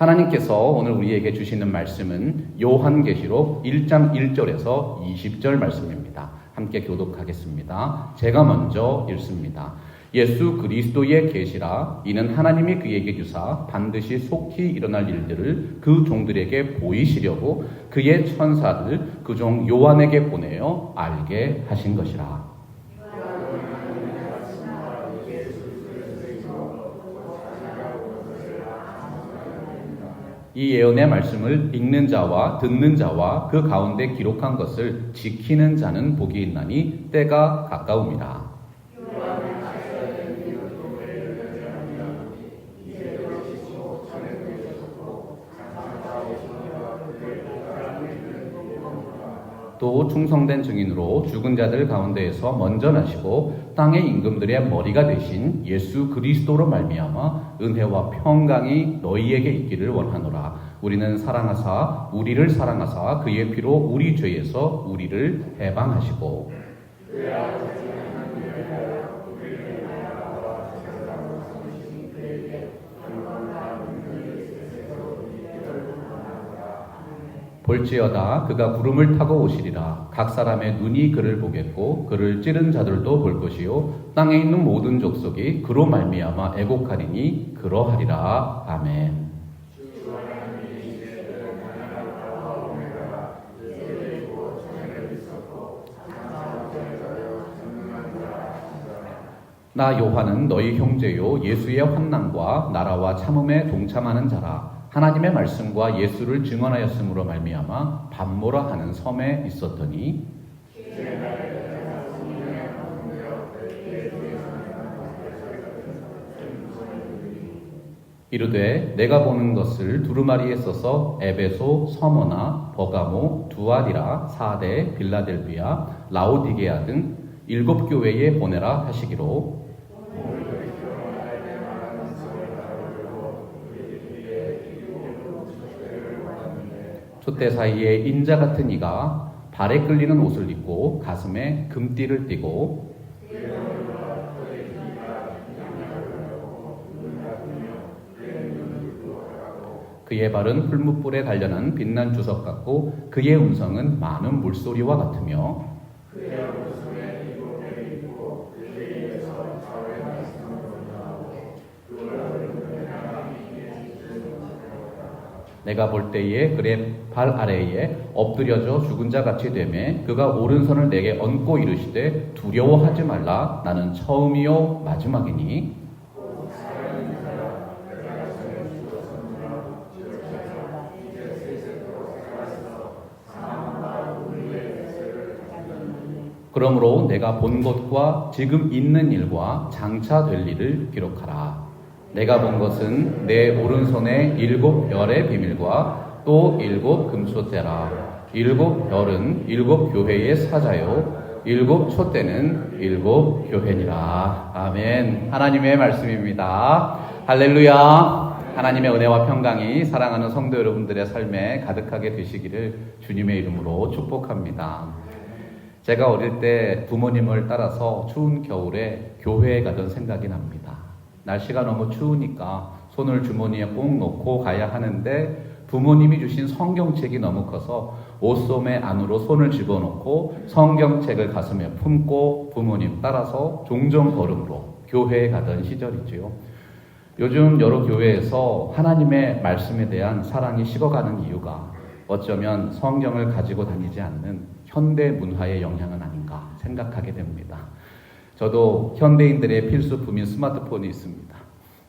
하나님께서 오늘 우리에게 주시는 말씀은 요한계시록 1장 1절에서 20절 말씀입니다. 함께 교독하겠습니다. 제가 먼저 읽습니다. 예수 그리스도의 계시라. 이는 하나님이 그에게 주사 반드시 속히 일어날 일들을 그 종들에게 보이시려고 그의 천사를 그 종 요한에게 보내어 알게 하신 것이라. 이 예언의 말씀을 읽는 자와 듣는 자와 그 가운데 기록한 것을 지키는 자는 복이 있나니 때가 가까움이라. 또 충성된 증인으로 죽은 자들 가운데에서 먼저 나시고 땅의 임금들의 머리가 되신 예수 그리스도로 말미암아 은혜와 평강이 너희에게 있기를 원하노라. 우리는 우리를 사랑하사 그의 피로 우리 죄에서 우리를 해방하시고 볼지어다 그가 구름을 타고 오시리라. 각 사람의 눈이 그를 보겠고 그를 찌른 자들도 볼 것이요 땅에 있는 모든 족속이 그로 말미암아 애곡하리니 그러하리라. 아멘. 나 요한은 너희 형제요 예수의 환난과 나라와 참음에 동참하는 자라. 하나님의 말씀과 예수를 증언하였으므로 말미암아 밤모라 하는 섬에 있었더니 이르되 내가 보는 것을 두루마리에 써서 에베소, 서머나, 버가모, 두아디라, 사데, 빌라델비아, 라오디게아 등 7 교회에 보내라 하시기로 촛대 사이에 인자 같은 이가 발에 끌리는 옷을 입고 가슴에 금띠를 띠고 그의 발은 풀무불에 단련한 빛난 주석 같고 그의 음성은 많은 물소리와 같으며 내가 볼 때에 그의 발 아래에 엎드려져 죽은 자 같이 되매 그가 오른손을 내게 얹고 이르시되 두려워하지 말라. 나는 처음이요 마지막이니 그러므로 내가 본 것과 지금 있는 일과 장차 될 일을 기록하라. 내가 본 것은 내 오른손에 7 별의 비밀과 또 7 금초대라. 7 별은 7 교회의 사자요 7 촛대는 7 교회니라. 아멘. 하나님의 말씀입니다. 할렐루야. 하나님의 은혜와 평강이 사랑하는 성도 여러분들의 삶에 가득하게 되시기를 주님의 이름으로 축복합니다. 제가 어릴 때 부모님을 따라서 추운 겨울에 교회에 가던 생각이 납니다. 날씨가 너무 추우니까 손을 주머니에 꼭 넣고 가야 하는데 부모님이 주신 성경책이 너무 커서 옷소매 안으로 손을 집어넣고 성경책을 가슴에 품고 부모님 따라서 종종 걸음으로 교회에 가던 시절이지요. 요즘 여러 교회에서 하나님의 말씀에 대한 사랑이 식어가는 이유가 어쩌면 성경을 가지고 다니지 않는 현대 문화의 영향은 아닌가 생각하게 됩니다. 저도 현대인들의 필수품인 스마트폰이 있습니다.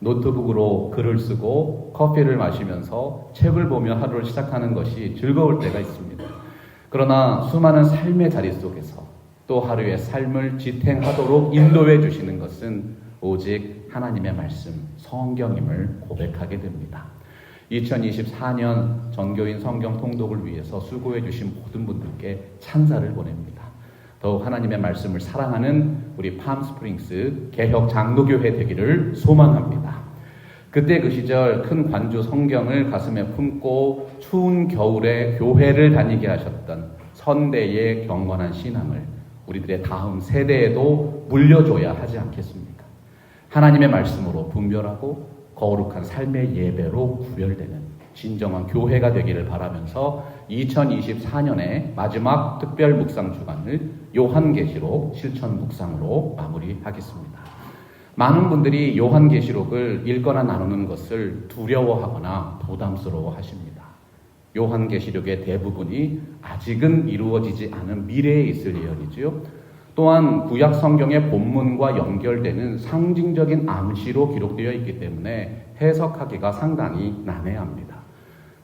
노트북으로 글을 쓰고 커피를 마시면서 책을 보며 하루를 시작하는 것이 즐거울 때가 있습니다. 그러나 수많은 삶의 자리 속에서 또 하루의 삶을 지탱하도록 인도해 주시는 것은 오직 하나님의 말씀, 성경임을 고백하게 됩니다. 2024년 전교인 성경 통독을 위해서 수고해 주신 모든 분들께 찬사를 보냅니다. 더욱 하나님의 말씀을 사랑하는 우리 팜스프링스 개혁 장로교회 되기를 소망합니다. 그때 그 시절 큰 관주 성경을 가슴에 품고 추운 겨울에 교회를 다니게 하셨던 선대의 경건한 신앙을 우리들의 다음 세대에도 물려줘야 하지 않겠습니까? 하나님의 말씀으로 분별하고 거룩한 삶의 예배로 구별되는 진정한 교회가 되기를 바라면서 2024년의 마지막 특별 묵상 주간을 요한계시록 실천 묵상으로 마무리하겠습니다. 많은 분들이 요한계시록을 읽거나 나누는 것을 두려워하거나 부담스러워 하십니다. 요한계시록의 대부분이 아직은 이루어지지 않은 미래에 있을 예언이지요. 또한 구약 성경의 본문과 연결되는 상징적인 암시로 기록되어 있기 때문에 해석하기가 상당히 난해합니다.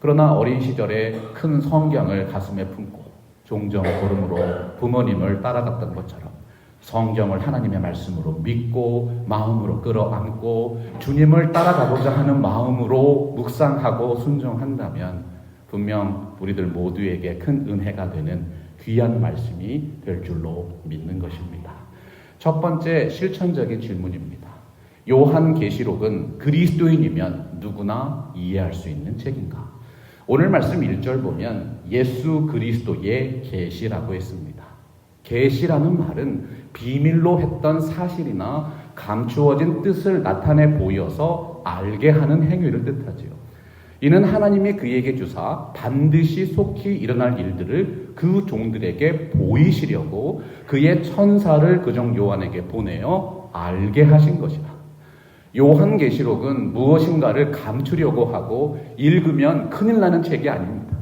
그러나 어린 시절에 큰 성경을 가슴에 품고 종종 걸음으로 부모님을 따라갔던 것처럼 성경을 하나님의 말씀으로 믿고 마음으로 끌어안고 주님을 따라가고자 하는 마음으로 묵상하고 순종한다면 분명 우리들 모두에게 큰 은혜가 되는 귀한 말씀이 될 줄로 믿는 것입니다. 첫 번째 실천적인 질문입니다. 요한계시록은 그리스도인이면 누구나 이해할 수 있는 책인가? 오늘 말씀 1절 보면 예수 그리스도의 계시라고 했습니다. 계시라는 말은 비밀로 했던 사실이나 감추어진 뜻을 나타내 보여서 알게 하는 행위를 뜻하지요. 이는 하나님이 그에게 주사 반드시 속히 일어날 일들을 그 종들에게 보이시려고 그의 천사를 그종 요한에게 보내어 알게 하신 것이다. 요한계시록은 무엇인가를 감추려고 하고 읽으면 큰일 나는 책이 아닙니다.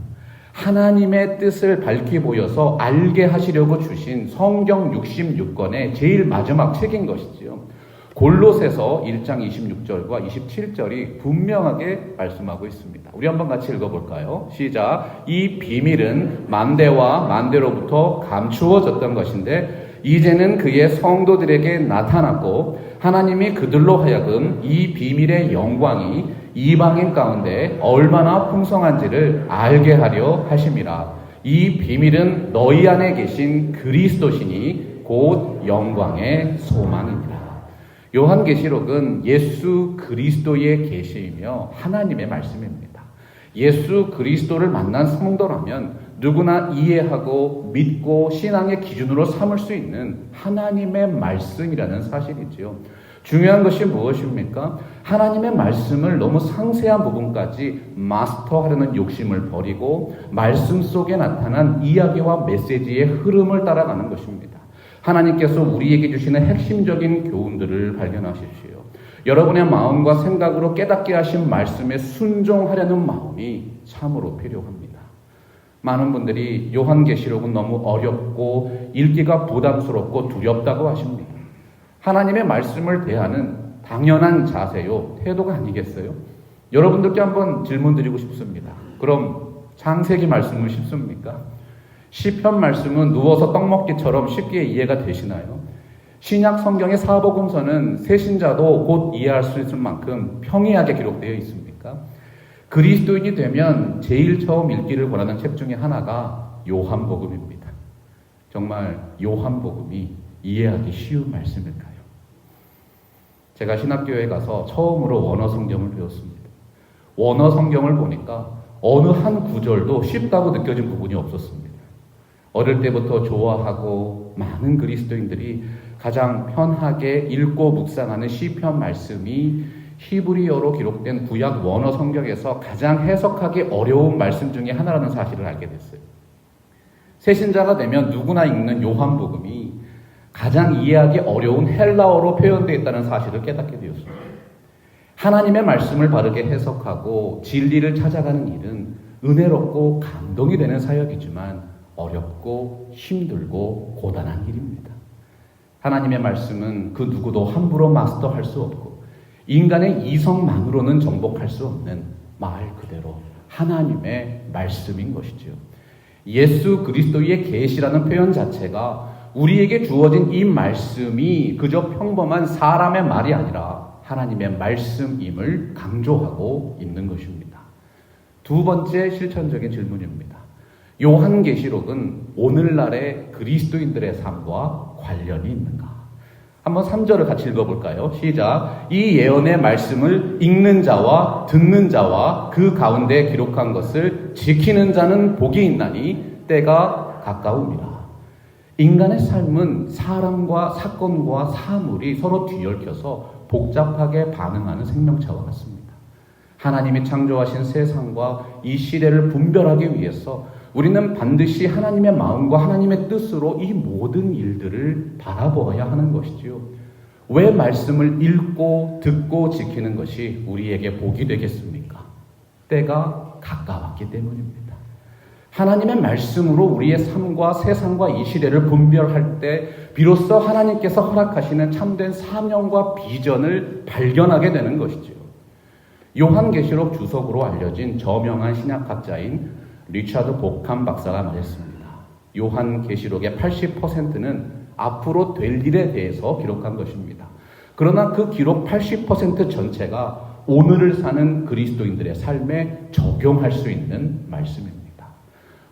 하나님의 뜻을 밝히 보여서 알게 하시려고 주신 성경 66권의 제일 마지막 책인 것이지요. 골로새서 1장 26절과 27절이 분명하게 말씀하고 있습니다. 우리 한번 같이 읽어볼까요? 시작. 이 비밀은 만대와 만대로부터 감추어졌던 것인데 이제는 그의 성도들에게 나타났고 하나님이 그들로 하여금 이 비밀의 영광이 이방인 가운데 얼마나 풍성한지를 알게 하려 하심이라. 이 비밀은 너희 안에 계신 그리스도시니 곧 영광의 소망이니라. 요한계시록은 예수 그리스도의 계시이며 하나님의 말씀입니다. 예수 그리스도를 만난 성도라면 누구나 이해하고 믿고 신앙의 기준으로 삼을 수 있는 하나님의 말씀이라는 사실이지요. 중요한 것이 무엇입니까? 하나님의 말씀을 너무 상세한 부분까지 마스터하려는 욕심을 버리고 말씀 속에 나타난 이야기와 메시지의 흐름을 따라가는 것입니다. 하나님께서 우리에게 주시는 핵심적인 교훈들을 발견하십시오. 여러분의 마음과 생각으로 깨닫게 하신 말씀에 순종하려는 마음이 참으로 필요합니다. 많은 분들이 요한계시록은 너무 어렵고 읽기가 부담스럽고 두렵다고 하십니다. 하나님의 말씀을 대하는 당연한 자세요, 태도가 아니겠어요? 여러분들께 한번 질문 드리고 싶습니다. 그럼 창세기 말씀은 쉽습니까? 시편 말씀은 누워서 떡 먹기처럼 쉽게 이해가 되시나요? 신약 성경의 사복음서는 새신자도 곧 이해할 수 있을 만큼 평이하게 기록되어 있습니까? 그리스도인이 되면 제일 처음 읽기를 권하는 책 중에 하나가 요한복음입니다. 정말 요한복음이 이해하기 쉬운 말씀일까요? 제가 신학교에 가서 처음으로 원어 성경을 배웠습니다. 원어 성경을 보니까 어느 한 구절도 쉽다고 느껴진 부분이 없었습니다. 어릴 때부터 좋아하고 많은 그리스도인들이 가장 편하게 읽고 묵상하는 시편 말씀이 히브리어로 기록된 구약 원어 성경에서 가장 해석하기 어려운 말씀 중에 하나라는 사실을 알게 됐어요. 새신자가 되면 누구나 읽는 요한복음이 가장 이해하기 어려운 헬라어로 표현되어 있다는 사실을 깨닫게 되었습니다. 하나님의 말씀을 바르게 해석하고 진리를 찾아가는 일은 은혜롭고 감동이 되는 사역이지만 어렵고 힘들고 고단한 일입니다. 하나님의 말씀은 그 누구도 함부로 마스터할 수 없고 인간의 이성만으로는 정복할 수 없는 말 그대로 하나님의 말씀인 것이지요. 예수 그리스도의 계시라는 표현 자체가 우리에게 주어진 이 말씀이 그저 평범한 사람의 말이 아니라 하나님의 말씀임을 강조하고 있는 것입니다. 두 번째 실천적인 질문입니다. 요한계시록은 오늘날의 그리스도인들의 삶과 관련이 있는가? 한번 3절을 같이 읽어볼까요? 시작. 이 예언의 말씀을 읽는 자와 듣는 자와 그 가운데 기록한 것을 지키는 자는 복이 있나니 때가 가까움이라. 인간의 삶은 사람과 사건과 사물이 서로 뒤얽혀서 복잡하게 반응하는 생명체와 같습니다. 하나님이 창조하신 세상과 이 시대를 분별하기 위해서 우리는 반드시 하나님의 마음과 하나님의 뜻으로 이 모든 일들을 바라보아야 하는 것이지요. 왜 말씀을 읽고 듣고 지키는 것이 우리에게 복이 되겠습니까? 때가 가까웠기 때문입니다. 하나님의 말씀으로 우리의 삶과 세상과 이 시대를 분별할 때 비로소 하나님께서 허락하시는 참된 사명과 비전을 발견하게 되는 것이지요. 요한계시록 주석으로 알려진 저명한 신약학자인 리차드 보캄 박사가 말했습니다. 요한계시록의 80%는 앞으로 될 일에 대해서 기록한 것입니다. 그러나 그 기록 80% 전체가 오늘을 사는 그리스도인들의 삶에 적용할 수 있는 말씀입니다.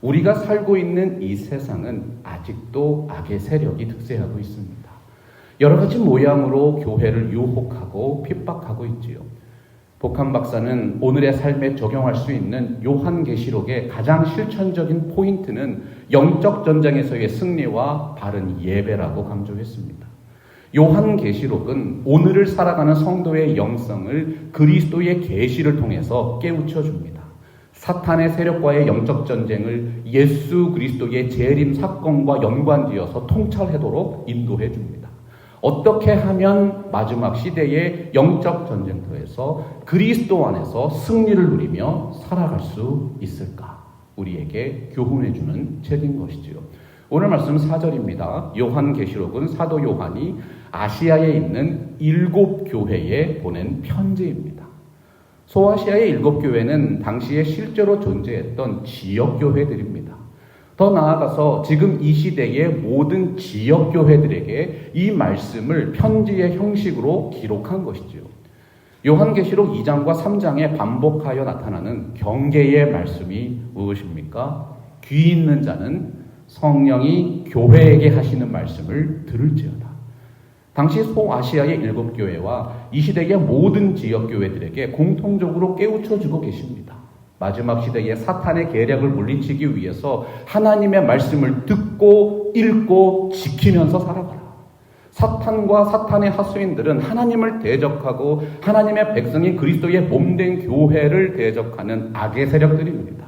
우리가 살고 있는 이 세상은 아직도 악의 세력이 득세하고 있습니다. 여러 가지 모양으로 교회를 유혹하고 핍박하고 있지요. 보캄 박사는 오늘의 삶에 적용할 수 있는 요한계시록의 가장 실천적인 포인트는 영적 전쟁에서의 승리와 바른 예배라고 강조했습니다. 요한계시록은 오늘을 살아가는 성도의 영성을 그리스도의 계시를 통해서 깨우쳐 줍니다. 사탄의 세력과의 영적 전쟁을 예수 그리스도의 재림 사건과 연관지어서 통찰하도록 인도해 줍니다. 어떻게 하면 마지막 시대의 영적 전쟁터에서 그리스도 안에서 승리를 누리며 살아갈 수 있을까? 우리에게 교훈해 주는 책인 것이지요. 오늘 말씀 4절입니다. 요한계시록은 사도 요한이 아시아에 있는 7교회에 보낸 편지입니다. 소아시아의 7교회는 당시에 실제로 존재했던 지역교회들입니다. 더 나아가서 지금 이 시대의 모든 지역교회들에게 이 말씀을 편지의 형식으로 기록한 것이지요. 요한계시록 2장과 3장에 반복하여 나타나는 경계의 말씀이 무엇입니까? 귀 있는 자는 성령이 교회에게 하시는 말씀을 들을지어다. 당시 소아시아의 7교회와 이 시대의 모든 지역교회들에게 공통적으로 깨우쳐주고 계십니다. 마지막 시대의 사탄의 계략을 물리치기 위해서 하나님의 말씀을 듣고 읽고 지키면서 살아가라. 사탄과 사탄의 하수인들은 하나님을 대적하고 하나님의 백성인 그리스도의 몸된 교회를 대적하는 악의 세력들입니다.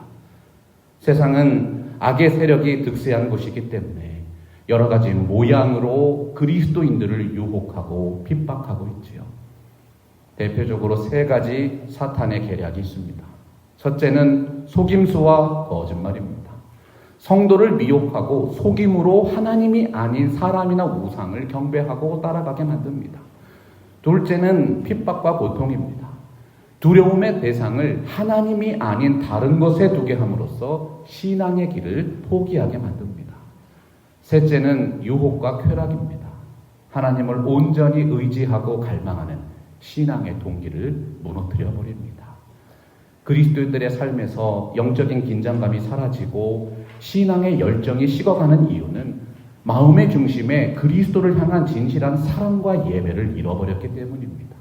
세상은 악의 세력이 득세한 곳이기 때문에 여러 가지 모양으로 그리스도인들을 유혹하고 핍박하고 있지요. 대표적으로 3가지 사탄의 계략이 있습니다. 첫째는 속임수와 거짓말입니다. 성도를 미혹하고 속임으로 하나님이 아닌 사람이나 우상을 경배하고 따라가게 만듭니다. 둘째는 핍박과 고통입니다. 두려움의 대상을 하나님이 아닌 다른 것에 두게 함으로써 신앙의 길을 포기하게 만듭니다. 셋째는 유혹과 쾌락입니다. 하나님을 온전히 의지하고 갈망하는 신앙의 동기를 무너뜨려 버립니다. 그리스도인들의 삶에서 영적인 긴장감이 사라지고 신앙의 열정이 식어가는 이유는 마음의 중심에 그리스도를 향한 진실한 사랑과 예배를 잃어버렸기 때문입니다.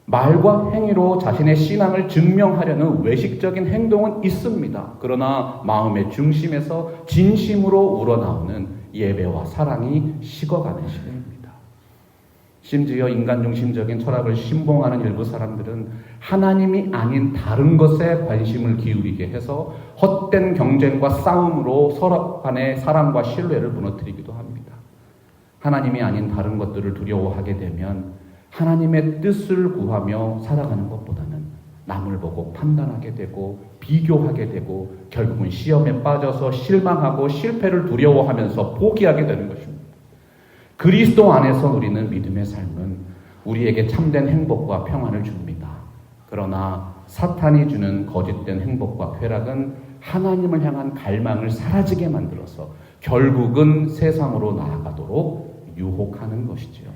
말과 행위로 자신의 신앙을 증명하려는 외식적인 행동은 있습니다. 그러나 마음의 중심에서 진심으로 우러나오는 예배와 사랑이 식어가는 시대입니다. 심지어 인간 중심적인 철학을 신봉하는 일부 사람들은 하나님이 아닌 다른 것에 관심을 기울이게 해서 헛된 경쟁과 싸움으로 서로 간의 사랑과 신뢰를 무너뜨리기도 합니다. 하나님이 아닌 다른 것들을 두려워하게 되면 하나님의 뜻을 구하며 살아가는 것보다는 남을 보고 판단하게 되고 비교하게 되고 결국은 시험에 빠져서 실망하고 실패를 두려워하면서 포기하게 되는 것입니다. 그리스도 안에서 누리는 믿음의 삶은 우리에게 참된 행복과 평안을 줍니다. 그러나 사탄이 주는 거짓된 행복과 쾌락은 하나님을 향한 갈망을 사라지게 만들어서 결국은 세상으로 나아가도록 유혹하는 것이지요.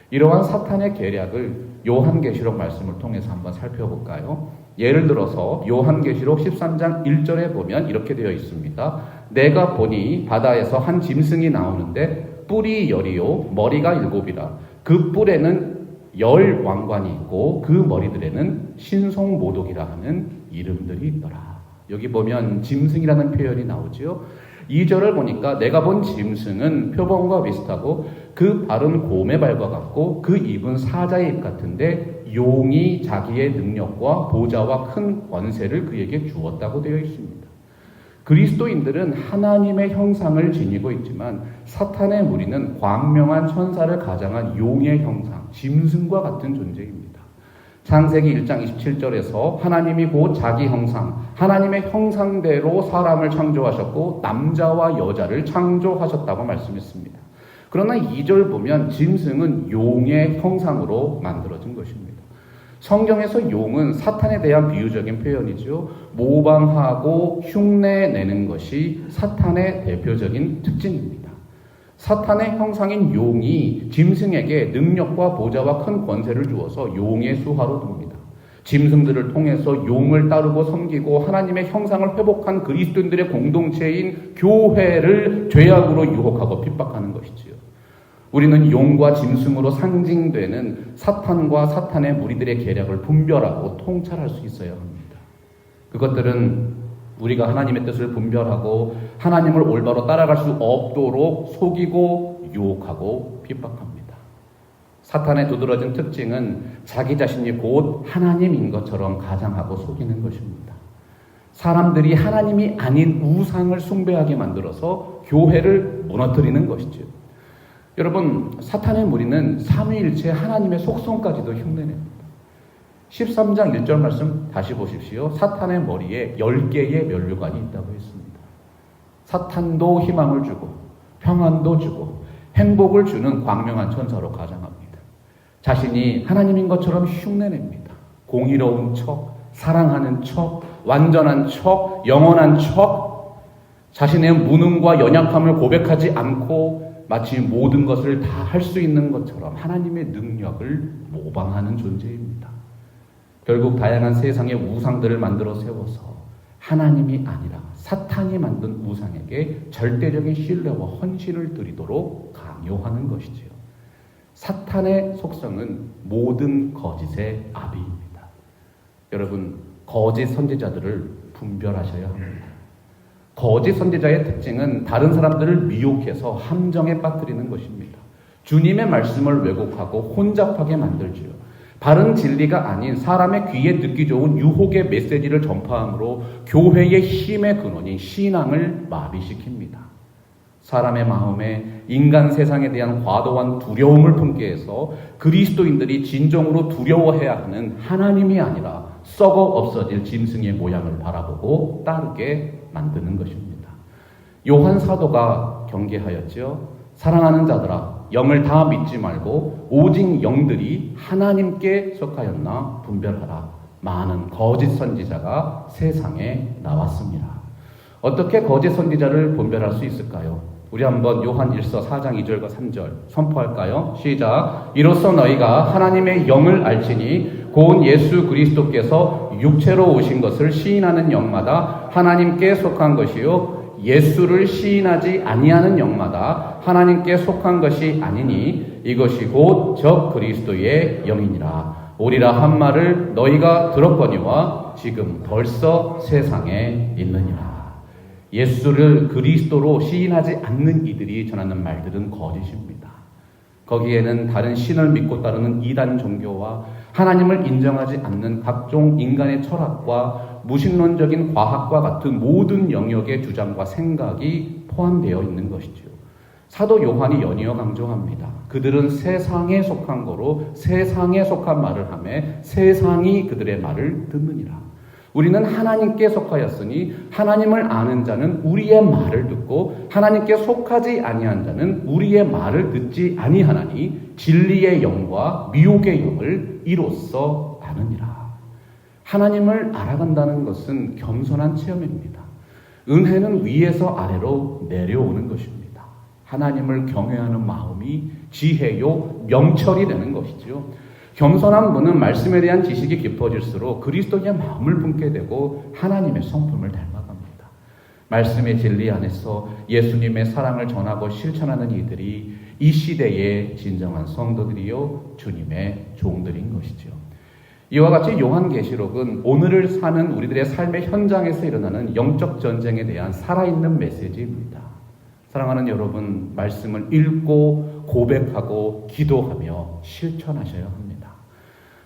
이러한 사탄의 계략을 요한계시록 말씀을 통해서 한번 살펴볼까요? 예를 들어서 요한계시록 13장 1절에 보면 이렇게 되어 있습니다. 내가 보니 바다에서 한 짐승이 나오는데 뿔이 10이요 머리가 7이라. 그 뿔에는 10 왕관이 있고 그 머리들에는 신성모독이라 하는 이름들이 있더라. 여기 보면 짐승이라는 표현이 나오지요. 2절을 보니까 내가 본 짐승은 표범과 비슷하고 그 발은 곰의 발과 같고 그 입은 사자의 입 같은데 용이 자기의 능력과 보좌와 큰 권세를 그에게 주었다고 되어 있습니다. 그리스도인들은 하나님의 형상을 지니고 있지만 사탄의 무리는 광명한 천사를 가장한 용의 형상, 짐승과 같은 존재입니다. 창세기 1장 27절에서 하나님이 곧 자기 형상, 하나님의 형상대로 사람을 창조하셨고 남자와 여자를 창조하셨다고 말씀했습니다. 그러나 2절 보면 짐승은 용의 형상으로 만들어진 것입니다. 성경에서 용은 사탄에 대한 비유적인 표현이죠. 모방하고 흉내내는 것이 사탄의 대표적인 특징입니다. 사탄의 형상인 용이 짐승에게 능력과 보좌와 큰 권세를 주어서 용의 수하로 둡니다. 짐승들을 통해서 용을 따르고 섬기고 하나님의 형상을 회복한 그리스도인들의 공동체인 교회를 죄악으로 유혹하고 핍박하는 것이지요. 우리는 용과 짐승으로 상징되는 사탄과 사탄의 무리들의 계략을 분별하고 통찰할 수 있어야 합니다. 그것들은 우리가 하나님의 뜻을 분별하고 하나님을 올바로 따라갈 수 없도록 속이고 유혹하고 핍박합니다. 사탄의 두드러진 특징은 자기 자신이 곧 하나님인 것처럼 가장하고 속이는 것입니다. 사람들이 하나님이 아닌 우상을 숭배하게 만들어서 교회를 무너뜨리는 것이죠. 여러분, 사탄의 무리는 삼위일체 하나님의 속성까지도 흉내냅니다. 13장 1절 말씀 다시 보십시오. 사탄의 머리에 10개의 면류관이 있다고 했습니다. 사탄도 희망을 주고 평안도 주고 행복을 주는 광명한 천사로 가장합니다. 자신이 하나님인 것처럼 흉내냅니다. 공의로운 척, 사랑하는 척, 완전한 척, 영원한 척, 자신의 무능과 연약함을 고백하지 않고 마치 모든 것을 다 할 수 있는 것처럼 하나님의 능력을 모방하는 존재입니다. 결국 다양한 세상의 우상들을 만들어 세워서 하나님이 아니라 사탄이 만든 우상에게 절대적인 신뢰와 헌신을 드리도록 강요하는 것이지요. 사탄의 속성은 모든 거짓의 아비입니다. 여러분, 거짓 선지자들을 분별하셔야 합니다. 거짓 선지자의 특징은 다른 사람들을 미혹해서 함정에 빠뜨리는 것입니다. 주님의 말씀을 왜곡하고 혼잡하게 만들지요. 바른 진리가 아닌 사람의 귀에 듣기 좋은 유혹의 메시지를 전파함으로 교회의 힘의 근원인 신앙을 마비시킵니다. 사람의 마음에 인간 세상에 대한 과도한 두려움을 품게 해서 그리스도인들이 진정으로 두려워해야 하는 하나님이 아니라 썩어 없어질 짐승의 모양을 바라보고 따르게 만드는 것입니다. 요한 사도가 경계하였지요. 사랑하는 자들아, 영을 다 믿지 말고 오직 영들이 하나님께 속하였나 분별하라. 많은 거짓 선지자가 세상에 나왔습니다. 어떻게 거짓 선지자를 분별할 수 있을까요? 우리 한번 요한 1서 4장 2절과 3절 선포할까요? 시작. 이로써 너희가 하나님의 영을 알지니 곧 예수 그리스도께서 육체로 오신 것을 시인하는 영마다 하나님께 속한 것이요 예수를 시인하지 아니하는 영마다 하나님께 속한 것이 아니니 이것이 곧 적 그리스도의 영이니라. 오리라 한 말을 너희가 들었거니와 지금 벌써 세상에 있느니라. 예수를 그리스도로 시인하지 않는 이들이 전하는 말들은 거짓입니다. 거기에는 다른 신을 믿고 따르는 이단 종교와 하나님을 인정하지 않는 각종 인간의 철학과 무신론적인 과학과 같은 모든 영역의 주장과 생각이 포함되어 있는 것이죠. 사도 요한이 연이어 강조합니다. 그들은 세상에 속한 거로 세상에 속한 말을 하며 세상이 그들의 말을 듣느니라. 우리는 하나님께 속하였으니 하나님을 아는 자는 우리의 말을 듣고 하나님께 속하지 아니한 자는 우리의 말을 듣지 아니하나니 진리의 영과 미혹의 영을 이로써 아느니라. 하나님을 알아간다는 것은 겸손한 체험입니다. 은혜는 위에서 아래로 내려오는 것입니다. 하나님을 경외하는 마음이 지혜요 명철이 되는 것이죠. 겸손한 분은 말씀에 대한 지식이 깊어질수록 그리스도의 마음을 품게 되고 하나님의 성품을 닮아갑니다. 말씀의 진리 안에서 예수님의 사랑을 전하고 실천하는 이들이 이 시대의 진정한 성도들이요 주님의 종들인 것이죠. 이와 같이 요한계시록은 오늘을 사는 우리들의 삶의 현장에서 일어나는 영적 전쟁에 대한 살아있는 메시지입니다. 사랑하는 여러분, 말씀을 읽고 고백하고 기도하며 실천하셔야 합니다.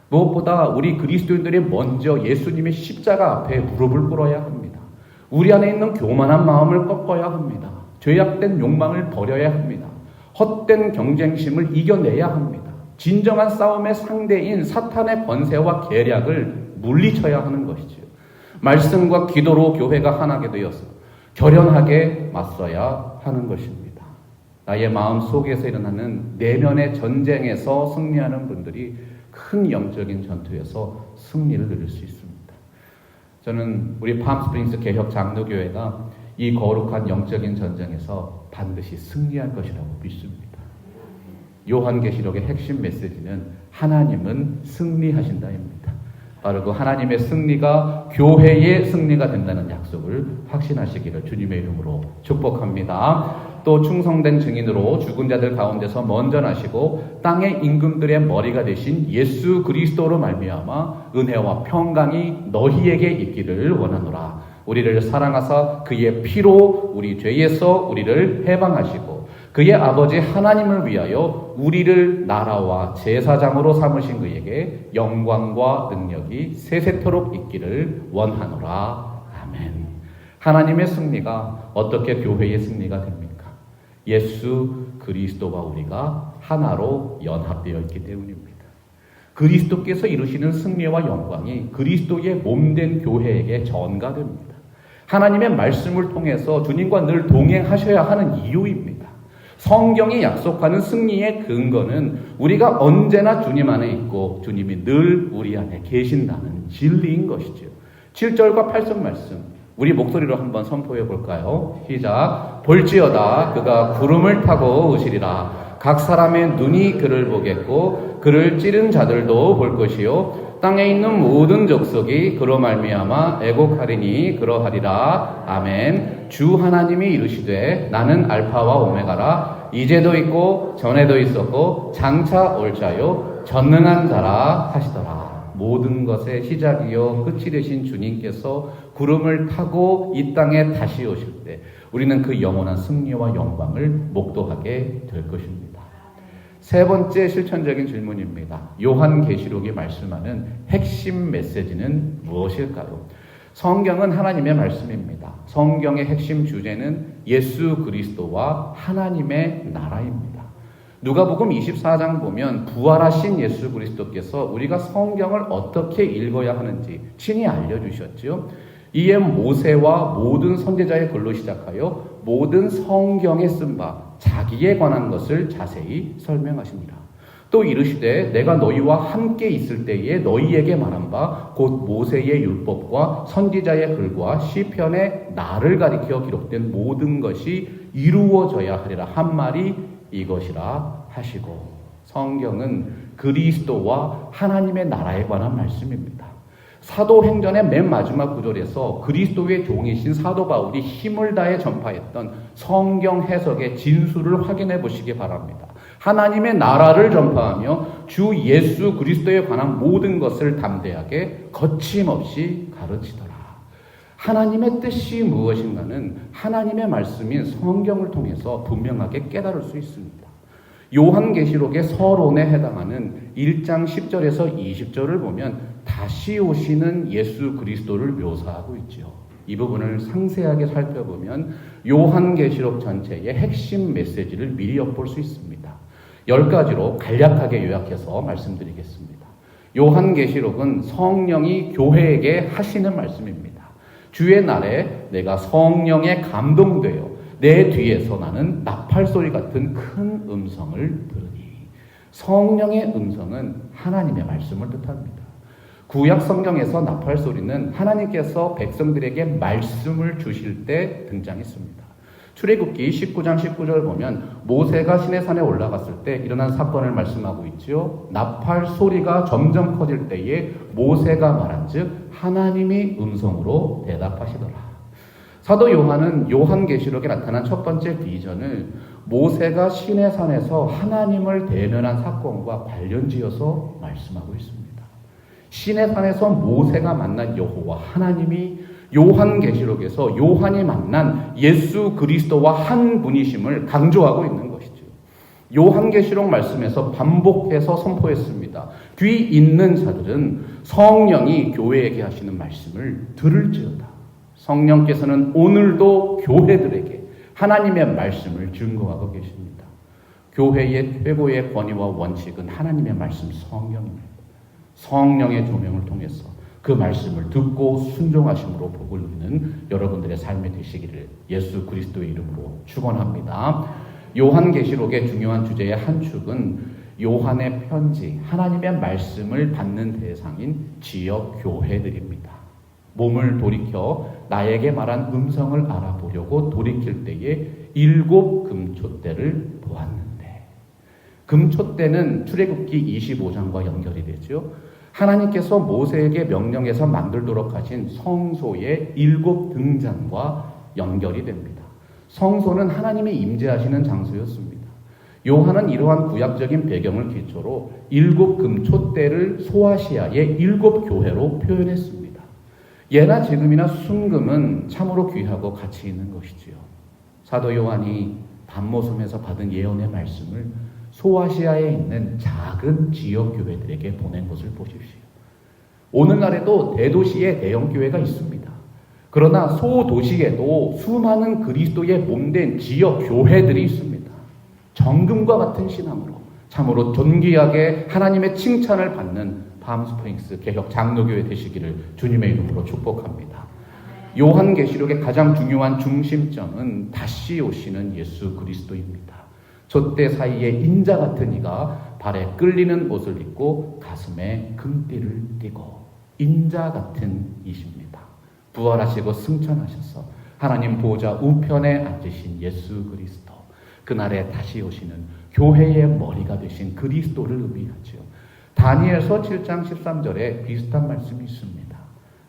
무엇보다 우리 그리스도인들이 먼저 예수님의 십자가 앞에 무릎을 꿇어야 합니다. 우리 안에 있는 교만한 마음을 꺾어야 합니다. 죄악된 욕망을 버려야 합니다. 헛된 경쟁심을 이겨내야 합니다. 진정한 싸움의 상대인 사탄의 권세와 계략을 물리쳐야 하는 것이지요. 말씀과 기도로 교회가 하나게 되어서 결연하게 맞서야 하는 것입니다. 나의 마음 속에서 일어나는 내면의 전쟁에서 승리하는 분들이 큰 영적인 전투에서 승리를 누릴 수 있습니다. 저는 우리 팜스프링스 개혁 장로교회가 이 거룩한 영적인 전쟁에서 반드시 승리할 것이라고 믿습니다. 요한계시록의 핵심 메시지는 하나님은 승리하신다입니다. 바로 그 하나님의 승리가 교회의 승리가 된다는 약속을 확신하시기를 주님의 이름으로 축복합니다. 또 충성된 증인으로 죽은 자들 가운데서 먼저 나시고 땅의 임금들의 머리가 되신 예수 그리스도로 말미암아 은혜와 평강이 너희에게 있기를 원하노라. 우리를 사랑하사 그의 피로 우리 죄에서 우리를 해방하시고 그의 아버지 하나님을 위하여 우리를 나라와 제사장으로 삼으신 그에게 영광과 능력이 세세토록 있기를 원하노라. 아멘. 하나님의 승리가 어떻게 교회의 승리가 됩니까? 예수 그리스도와 우리가 하나로 연합되어 있기 때문입니다. 그리스도께서 이루시는 승리와 영광이 그리스도의 몸된 교회에게 전가됩니다. 하나님의 말씀을 통해서 주님과 늘 동행하셔야 하는 이유입니다. 성경이 약속하는 승리의 근거는 우리가 언제나 주님 안에 있고 주님이 늘 우리 안에 계신다는 진리인 것이죠. 7절과 8절 말씀 우리 목소리로 한번 선포해 볼까요? 시작. 볼지어다 그가 구름을 타고 오시리라. 각 사람의 눈이 그를 보겠고 그를 찌른 자들도 볼 것이요 땅에 있는 모든 족속이 그로 말미암아 애곡하리니 그러하리라. 아멘. 주 하나님이 이르시되 나는 알파와 오메가라. 이제도 있고 전에도 있었고 장차 올 자요 전능한 자라 하시더라. 모든 것의 시작이요 끝이 되신 주님께서 구름을 타고 이 땅에 다시 오실 때 우리는 그 영원한 승리와 영광을 목도하게 될 것입니다. 세 번째 실천적인 질문입니다. 요한계시록이 말씀하는 핵심 메시지는 무엇일까요? 성경은 하나님의 말씀입니다. 성경의 핵심 주제는 예수 그리스도와 하나님의 나라입니다. 누가복음 24장 보면 부활하신 예수 그리스도께서 우리가 성경을 어떻게 읽어야 하는지 친히 알려주셨지요. 이에 모세와 모든 선지자의 글로 시작하여 모든 성경에 쓴 바 자기에 관한 것을 자세히 설명하십니다. 또 이르시되 내가 너희와 함께 있을 때에 너희에게 말한 바 곧 모세의 율법과 선지자의 글과 시편에 나를 가리켜 기록된 모든 것이 이루어져야 하리라 한 말이 이것이라 하시고, 성경은 그리스도와 하나님의 나라에 관한 말씀입니다. 사도행전의 맨 마지막 구절에서 그리스도의 종이신 사도 바울이 힘을 다해 전파했던 성경 해석의 진수를 확인해 보시기 바랍니다. 하나님의 나라를 전파하며 주 예수 그리스도에 관한 모든 것을 담대하게 거침없이 가르치더라. 하나님의 뜻이 무엇인가는 하나님의 말씀인 성경을 통해서 분명하게 깨달을 수 있습니다. 요한계시록의 서론에 해당하는 1장 10절에서 20절을 보면 다시 오시는 예수 그리스도를 묘사하고 있죠. 이 부분을 상세하게 살펴보면 요한계시록 전체의 핵심 메시지를 미리 엿볼 수 있습니다. 10가지로 간략하게 요약해서 말씀드리겠습니다. 요한계시록은 성령이 교회에게 하시는 말씀입니다. 주의 날에 내가 성령에 감동되어 내 뒤에서 나는 나팔소리 같은 큰 음성을 들으니, 성령의 음성은 하나님의 말씀을 뜻합니다. 구약 성경에서 나팔소리는 하나님께서 백성들에게 말씀을 주실 때 등장했습니다. 출애굽기 19장 19절 보면 모세가 시내산에 올라갔을 때 일어난 사건을 말씀하고 있죠. 나팔 소리가 점점 커질 때에 모세가 말한즉 하나님이 음성으로 대답하시더라. 사도 요한은 요한계시록에 나타난 첫 번째 비전을 모세가 시내산에서 하나님을 대면한 사건과 관련지어서 말씀하고 있습니다. 시내산에서 모세가 만난 여호와 하나님이 요한계시록에서 요한이 만난 예수 그리스도와 한 분이심을 강조하고 있는 것이죠. 요한계시록 말씀에서 반복해서 선포했습니다. 귀 있는 자들은 성령이 교회에게 하시는 말씀을 들을지어다. 성령께서는 오늘도 교회들에게 하나님의 말씀을 증거하고 계십니다. 교회의 최고의 권위와 원칙은 하나님의 말씀 성령입니다. 성령의 조명을 통해서 그 말씀을 듣고 순종하심으로 복을 누리는 여러분들의 삶이 되시기를 예수 그리스도의 이름으로 축원합니다. 요한계시록의 중요한 주제의 한 축은 요한의 편지, 하나님의 말씀을 받는 대상인 지역 교회들입니다. 몸을 돌이켜 나에게 말한 음성을 알아보려고 돌이킬 때에 7 금초대를 보았는데, 금초대는 출애굽기 25장과 연결이 되죠. 하나님께서 모세에게 명령해서 만들도록 하신 성소의 7 등잔과 연결이 됩니다. 성소는 하나님이 임재하시는 장소였습니다. 요한은 이러한 구약적인 배경을 기초로 7 금초대를 소아시아의 7 교회로 표현했습니다. 예나 지금이나 순금은 참으로 귀하고 가치 있는 것이지요. 사도 요한이 반모섬에서 받은 예언의 말씀을 소아시아에 있는 작은 지역 교회들에게 보낸 것을 보십시오. 오늘날에도 대도시에 대형 교회가 있습니다. 그러나 소도시에도 수많은 그리스도의 몸된 지역 교회들이 있습니다. 정금과 같은 신앙으로 참으로 존귀하게 하나님의 칭찬을 받는 팜스프링스 개혁 장로교회 되시기를 주님의 이름으로 축복합니다. 요한계시록의 가장 중요한 중심점은 다시 오시는 예수 그리스도입니다. 촛대 사이에 인자 같은 이가 발에 끌리는 옷을 입고 가슴에 금띠를 띠고, 인자 같은 이십니다. 부활하시고 승천하셔서 하나님 보좌 우편에 앉으신 예수 그리스도, 그날에 다시 오시는 교회의 머리가 되신 그리스도를 의미하죠. 다니엘서 7장 13절에 비슷한 말씀이 있습니다.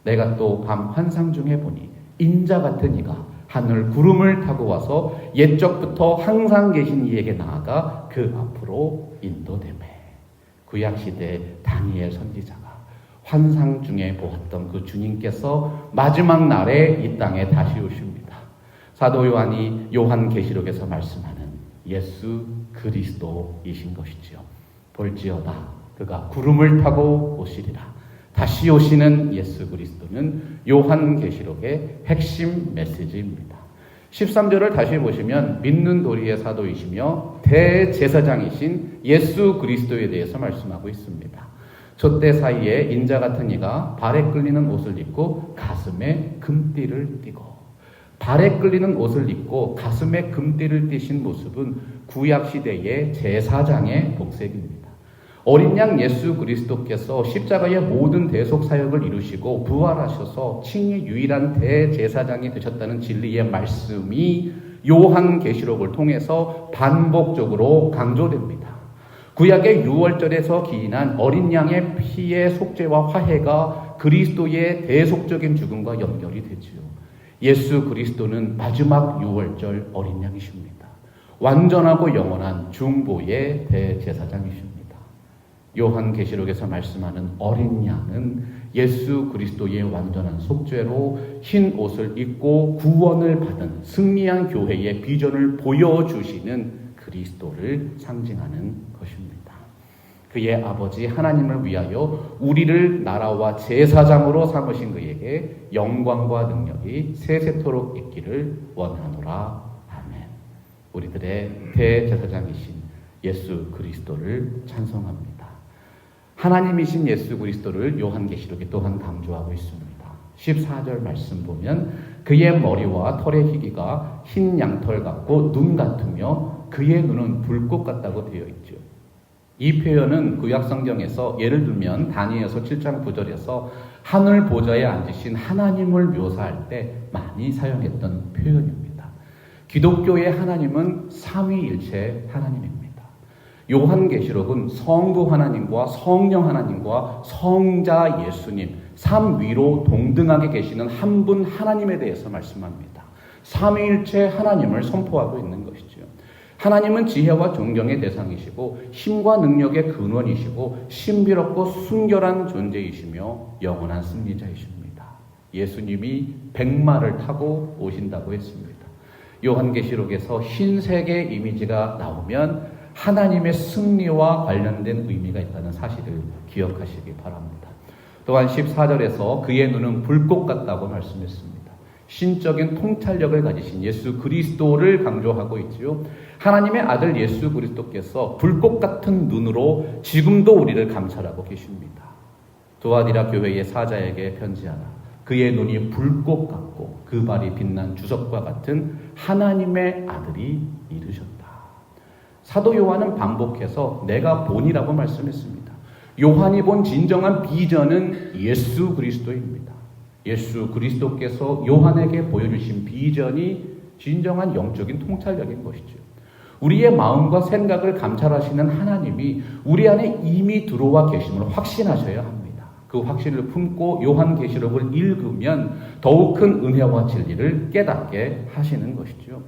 내가 또 밤 환상 중에 보니 인자 같은 이가 하늘 구름을 타고 와서 옛적부터 항상 계신 이에게 나아가 그 앞으로 인도되매. 구약시대 다니엘 선지자가 환상 중에 보았던 그 주님께서 마지막 날에 이 땅에 다시 오십니다. 사도 요한이 요한계시록에서 말씀하는 예수 그리스도이신 것이지요. 볼지어다 그가 구름을 타고 오시리라. 다시 오시는 예수 그리스도는 요한계시록의 핵심 메시지입니다. 13절을 다시 보시면 믿는 도리의 사도이시며 대제사장이신 예수 그리스도에 대해서 말씀하고 있습니다. 촛대 사이에 인자 같은 이가 발에 끌리는 옷을 입고 가슴에 금띠를 띠고, 발에 끌리는 옷을 입고 가슴에 금띠를 띠신 모습은 구약시대의 제사장의 복색입니다. 어린 양 예수 그리스도께서 십자가의 모든 대속 사역을 이루시고 부활하셔서 칭의 유일한 대제사장이 되셨다는 진리의 말씀이 요한계시록을 통해서 반복적으로 강조됩니다. 구약의 유월절에서 기인한 어린 양의 피의 속죄와 화해가 그리스도의 대속적인 죽음과 연결이 되지요. 예수 그리스도는 마지막 유월절 어린 양이십니다. 완전하고 영원한 중보의 대제사장이십니다. 요한계시록에서 말씀하는 어린 양은 예수 그리스도의 완전한 속죄로 흰 옷을 입고 구원을 받은 승리한 교회의 비전을 보여주시는 그리스도를 상징하는 것입니다. 그의 아버지 하나님을 위하여 우리를 나라와 제사장으로 삼으신 그에게 영광과 능력이 세세토록 있기를 원하노라. 아멘. 우리들의 대제사장이신 예수 그리스도를 찬송합니다. 하나님이신 예수 그리스도를 요한계시록에 또한 강조하고 있습니다. 14절 말씀 보면 그의 머리와 털의 희기가 흰 양털 같고 눈 같으며 그의 눈은 불꽃 같다고 되어 있죠. 이 표현은 구약성경에서 예를 들면 다니엘서 7장 9절에서 하늘 보좌에 앉으신 하나님을 묘사할 때 많이 사용했던 표현입니다. 기독교의 하나님은 삼위일체 하나님입니다. 요한계시록은 성부 하나님과 성령 하나님과 성자 예수님, 삼위로 동등하게 계시는 한 분 하나님에 대해서 말씀합니다. 삼위일체 하나님을 선포하고 있는 것이죠. 하나님은 지혜와 존경의 대상이시고 힘과 능력의 근원이시고 신비롭고 순결한 존재이시며 영원한 승리자이십니다. 예수님이 백마를 타고 오신다고 했습니다. 요한계시록에서 흰색의 이미지가 나오면 하나님의 승리와 관련된 의미가 있다는 사실을 기억하시기 바랍니다. 또한 14절에서 그의 눈은 불꽃 같다고 말씀했습니다. 신적인 통찰력을 가지신 예수 그리스도를 강조하고 있지요. 하나님의 아들 예수 그리스도께서 불꽃 같은 눈으로 지금도 우리를 감찰하고 계십니다. 두아디라 교회의 사자에게 편지하라. 그의 눈이 불꽃 같고 그 발이 빛난 주석과 같은 하나님의 아들이 이르셨다. 사도 요한은 반복해서 내가 본이라고 말씀했습니다. 요한이 본 진정한 비전은 예수 그리스도입니다. 예수 그리스도께서 요한에게 보여주신 비전이 진정한 영적인 통찰력인 것이죠. 우리의 마음과 생각을 감찰하시는 하나님이 우리 안에 이미 들어와 계심을 확신하셔야 합니다. 그 확신을 품고 요한계시록을 읽으면 더욱 큰 은혜와 진리를 깨닫게 하시는 것이죠.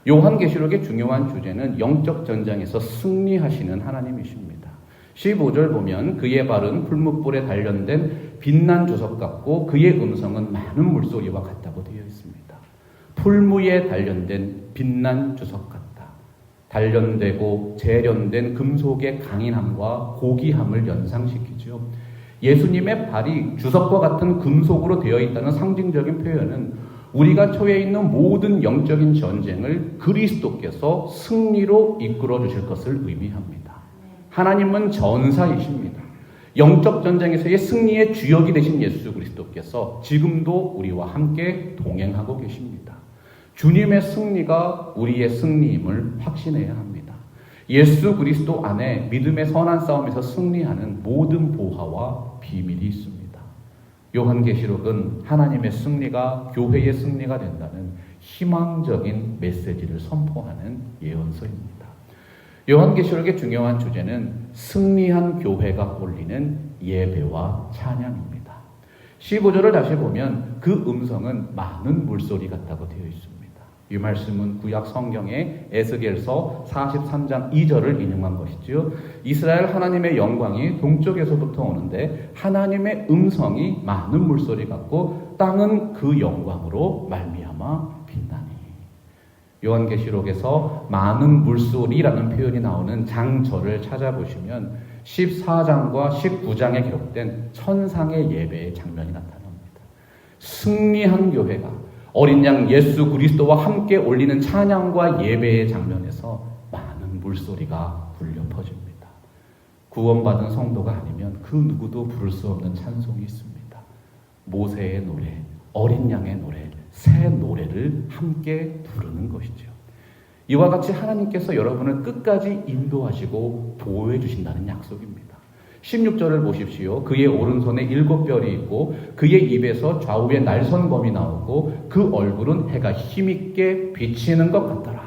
요한계시록의 중요한 주제는 영적 전장에서 승리하시는 하나님이십니다. 15절 보면 그의 발은 풀무불에 단련된 빛난 주석 같고 그의 음성은 많은 물소리와 같다고 되어 있습니다. 풀무에 단련된 빛난 주석 같다. 단련되고 재련된 금속의 강인함과 고귀함을 연상시키죠. 예수님의 발이 주석과 같은 금속으로 되어 있다는 상징적인 표현은 우리가 처해 있는 모든 영적인 전쟁을 그리스도께서 승리로 이끌어 주실 것을 의미합니다. 하나님은 전사이십니다. 영적 전쟁에서의 승리의 주역이 되신 예수 그리스도께서 지금도 우리와 함께 동행하고 계십니다. 주님의 승리가 우리의 승리임을 확신해야 합니다. 예수 그리스도 안에 믿음의 선한 싸움에서 승리하는 모든 보화와 비밀이 있습니다. 요한계시록은 하나님의 승리가 교회의 승리가 된다는 희망적인 메시지를 선포하는 예언서입니다. 요한계시록의 중요한 주제는 승리한 교회가 올리는 예배와 찬양입니다. 15절을 다시 보면 그 음성은 많은 물소리 같다고 되어 있습니다. 이 말씀은 구약 성경의 에스겔서 43장 2절을 인용한 것이지요. 이스라엘 하나님의 영광이 동쪽에서부터 오는데 하나님의 음성이 많은 물소리 같고 땅은 그 영광으로 말미암아 빛나니. 요한계시록에서 많은 물소리라는 표현이 나오는 장절을 찾아보시면 14장과 19장에 기록된 천상의 예배의 장면이 나타납니다. 승리한 교회가 어린 양 예수 그리스도와 함께 올리는 찬양과 예배의 장면에서 많은 물소리가 울려 퍼집니다. 구원받은 성도가 아니면 그 누구도 부를 수 없는 찬송이 있습니다. 모세의 노래, 어린 양의 노래, 새 노래를 함께 부르는 것이죠. 이와 같이 하나님께서 여러분을 끝까지 인도하시고 보호해 주신다는 약속입니다. 16절을 보십시오. 그의 오른손에 7별이 있고 그의 입에서 좌우에 날선검이 나오고 그 얼굴은 해가 힘있게 비치는 것 같더라.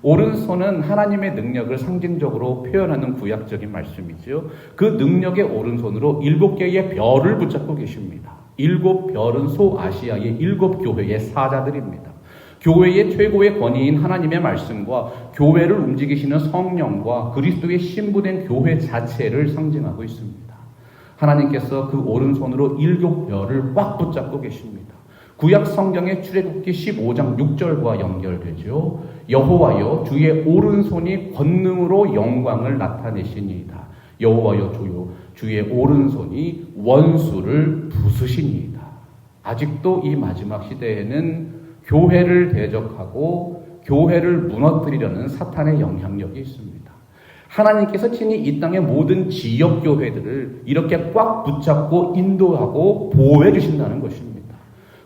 오른손은 하나님의 능력을 상징적으로 표현하는 구약적인 말씀이죠. 그 능력의 오른손으로 7개의 별을 붙잡고 계십니다. 7별은 소아시아의 7교회의 사자들입니다. 교회의 최고의 권위인 하나님의 말씀과 교회를 움직이시는 성령과 그리스도의 신부된 교회 자체를 상징하고 있습니다. 하나님께서 그 오른손으로 7별을 꽉 붙잡고 계십니다. 구약 성경의 출애굽기 15장 6절과 연결되죠. 여호와여 주의 오른손이 권능으로 영광을 나타내시니이다. 여호와여 주의 오른손이 원수를 부수시니이다. 아직도 이 마지막 시대에는 교회를 대적하고 교회를 무너뜨리려는 사탄의 영향력이 있습니다. 하나님께서 친히 이 땅의 모든 지역 교회들을 이렇게 꽉 붙잡고 인도하고 보호해 주신다는 것입니다.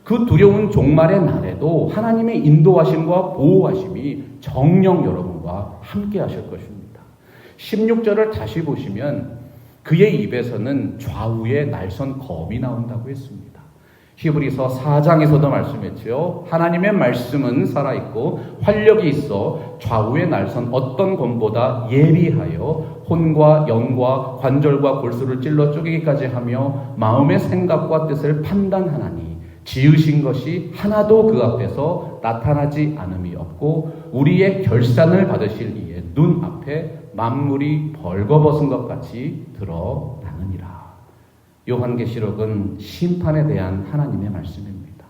그 두려운 종말의 날에도 하나님의 인도하심과 보호하심이 정녕 여러분과 함께 하실 것입니다. 16절을 다시 보시면 그의 입에서는 좌우에 날선 검이 나온다고 했습니다. 히브리서 4장에서도 말씀했지요. 하나님의 말씀은 살아있고 활력이 있어 좌우에 날선 어떤 검보다 예리하여 혼과 영과 관절과 골수를 찔러 쪼개기까지 하며 마음의 생각과 뜻을 판단하나니 지으신 것이 하나도 그 앞에서 나타나지 않음이 없고 우리의 결산을 받으실 이의 눈앞에 만물이 벌거벗은 것 같이 드러나느니라. 요한계시록은 심판에 대한 하나님의 말씀입니다.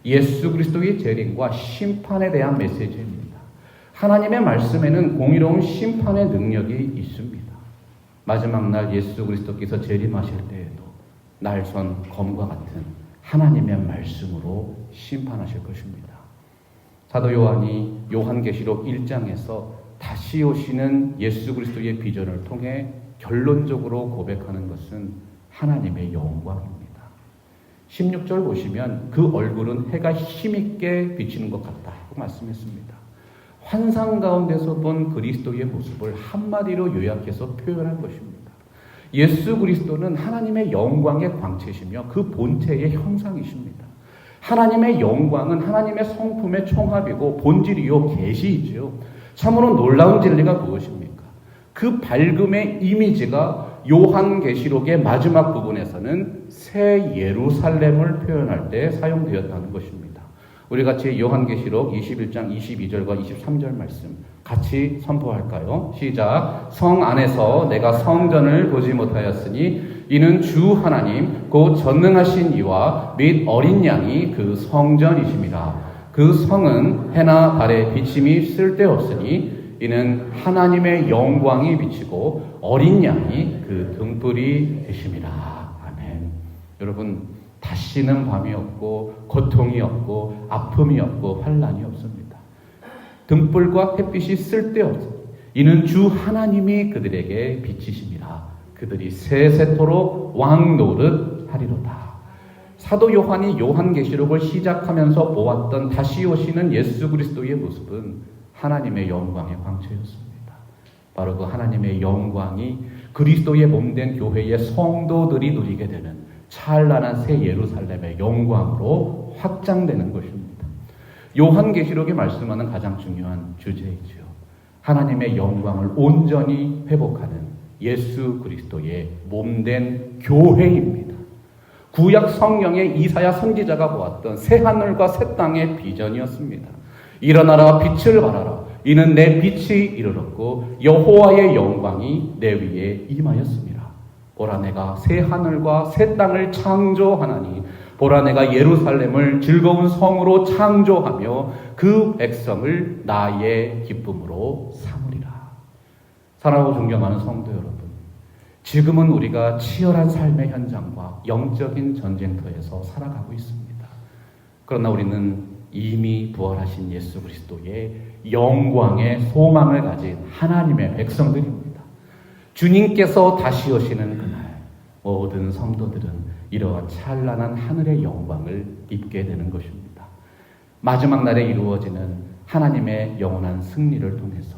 예수 그리스도의 재림과 심판에 대한 메시지입니다. 하나님의 말씀에는 공의로운 심판의 능력이 있습니다. 마지막 날 예수 그리스도께서 재림하실 때에도 날선 검과 같은 하나님의 말씀으로 심판하실 것입니다. 사도 요한이 요한계시록 1장에서 다시 오시는 예수 그리스도의 비전을 통해 결론적으로 고백하는 것은 하나님의 영광입니다. 16절 보시면 그 얼굴은 해가 힘있게 비치는 것 같다고 말씀했습니다. 환상 가운데서 본 그리스도의 모습을 한마디로 요약해서 표현한 것입니다. 예수 그리스도는 하나님의 영광의 광채시며 그 본체의 형상이십니다. 하나님의 영광은 하나님의 성품의 총합이고 본질이요 계시이지요. 참으로 놀라운 진리가 무엇입니까? 그 밝음의 이미지가 요한계시록의 마지막 부분에서는 새 예루살렘을 표현할 때 사용되었다는 것입니다. 우리 같이 요한계시록 21장 22절과 23절 말씀 같이 선포할까요? 시작. 성 안에서 내가 성전을 보지 못하였으니 이는 주 하나님 곧 전능하신 이와 및 어린 양이 그 성전이심이라. 그 성은 해나 달의 비침이 쓸데없으니 이는 하나님의 영광이 비치고 어린 양이 그 등불이 되심이라. 아멘. 여러분, 다시는 밤이 없고 고통이 없고 아픔이 없고 환난이 없습니다. 등불과 햇빛이 쓸데없으니 이는 주 하나님이 그들에게 비치심이라. 그들이 세세토록 왕 노릇 하리로다. 사도 요한이 요한계시록을 시작하면서 보았던 다시 오시는 예수 그리스도의 모습은 하나님의 영광의 광채였습니다. 바로 그 하나님의 영광이 그리스도의 몸된 교회의 성도들이 누리게 되는 찬란한 새 예루살렘의 영광으로 확장되는 것입니다. 요한계시록이 말씀하는 가장 중요한 주제이지요. 하나님의 영광을 온전히 회복하는 예수 그리스도의 몸된 교회입니다. 구약 성경의 이사야 선지자가 보았던 새 하늘과 새 땅의 비전이었습니다. 일어나라 빛을 발하라. 이는 내 빛이 이르렀고 여호와의 영광이 내 위에 임하였습니다. 보라 내가 새 하늘과 새 땅을 창조하나니 보라 내가 예루살렘을 즐거운 성으로 창조하며 그 백성을 나의 기쁨으로 삼으리라. 사랑하고 존경하는 성도 여러분, 지금은 우리가 치열한 삶의 현장과 영적인 전쟁터에서 살아가고 있습니다. 그러나 우리는 이미 부활하신 예수 그리스도의 영광의 소망을 가진 하나님의 백성들입니다. 주님께서 다시 오시는 그날 모든 성도들은 이러한 찬란한 하늘의 영광을 입게 되는 것입니다. 마지막 날에 이루어지는 하나님의 영원한 승리를 통해서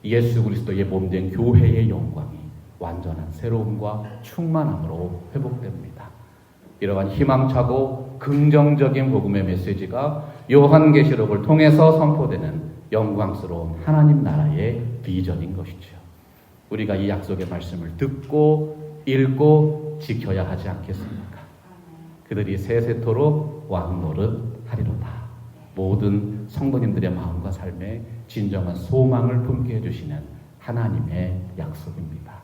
예수 그리스도의 몸된 교회의 영광이 완전한 새로움과 충만함으로 회복됩니다. 이러한 희망차고 긍정적인 복음의 메시지가 요한계시록을 통해서 선포되는 영광스러운 하나님 나라의 비전인 것이죠. 우리가 이 약속의 말씀을 듣고 읽고 지켜야 하지 않겠습니까? 그들이 세세토록 왕노릇 하리로다. 모든 성도님들의 마음과 삶에 진정한 소망을 품게 해주시는 하나님의 약속입니다.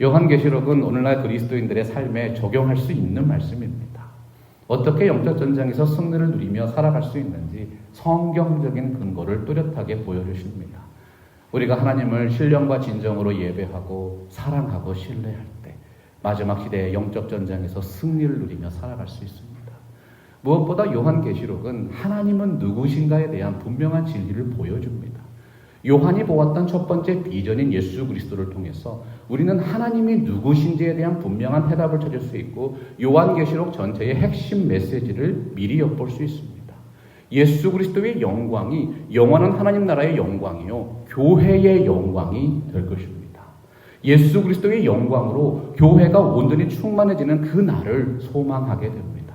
요한계시록은 오늘날 그리스도인들의 삶에 적용할 수 있는 말씀입니다. 어떻게 영적 전쟁에서 승리를 누리며 살아갈 수 있는지 성경적인 근거를 뚜렷하게 보여주십니다. 우리가 하나님을 신령과 진정으로 예배하고 사랑하고 신뢰할 때 마지막 시대의 영적 전쟁에서 승리를 누리며 살아갈 수 있습니다. 무엇보다 요한계시록은 하나님은 누구신가에 대한 분명한 진리를 보여줍니다. 요한이 보았던 첫 번째 비전인 예수 그리스도를 통해서 우리는 하나님이 누구신지에 대한 분명한 해답을 찾을 수 있고 요한계시록 전체의 핵심 메시지를 미리 엿볼 수 있습니다. 예수 그리스도의 영광이 영원한 하나님 나라의 영광이요 교회의 영광이 될 것입니다. 예수 그리스도의 영광으로 교회가 온전히 충만해지는 그 날을 소망하게 됩니다.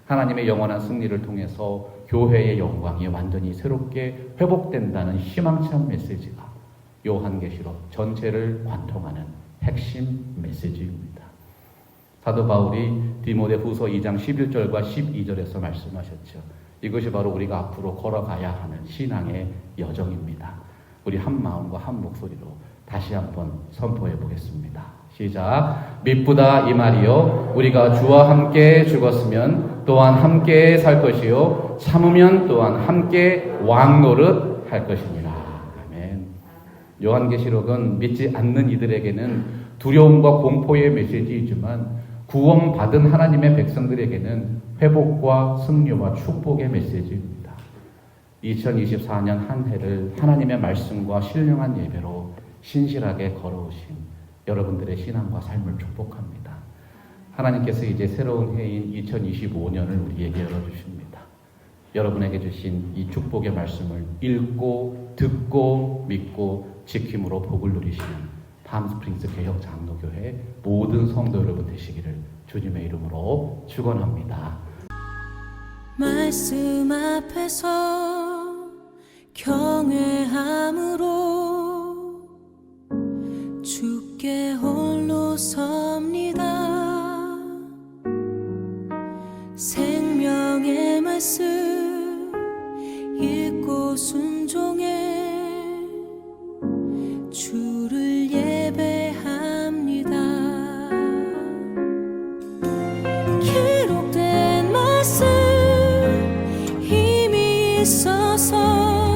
하나님의 영원한 승리를 통해서 교회의 영광이 완전히 새롭게 회복된다는 희망찬 메시지가 요한계시록 전체를 관통하는 핵심 메시지입니다. 사도 바울이 디모데후서 2장 11절과 12절에서 말씀하셨죠. 이것이 바로 우리가 앞으로 걸어가야 하는 신앙의 여정입니다. 우리 한 마음과 한 목소리로 다시 한번 선포해 보겠습니다. 시작. 미쁘다 이 말이요 우리가 주와 함께 죽었으면 또한 함께 살 것이요 참으면 또한 함께 왕노릇 할 것이니라. 아멘. 요한계시록은 믿지 않는 이들에게는 두려움과 공포의 메시지이지만 구원받은 하나님의 백성들에게는 회복과 승리와 축복의 메시지입니다. 2024년 한 해를 하나님의 말씀과 신령한 예배로 신실하게 걸어오신 여러분들의 신앙과 삶을 축복합니다. 하나님께서 이제 새로운 해인 2025년을 우리에게 열어주십니다. 여러분에게 주신 이 축복의 말씀을 읽고 듣고 믿고 지킴으로 복을 누리시는 팜스프링스 개혁장로교회 모든 성도 여러분 되시기를 주님의 이름으로 축원합니다. 말씀 앞에서 경외함으로 주께 홀로 섭니다. 생명의 말씀 읽고 순종해 주를 예배합니다. 기록된 말씀 힘이 있어서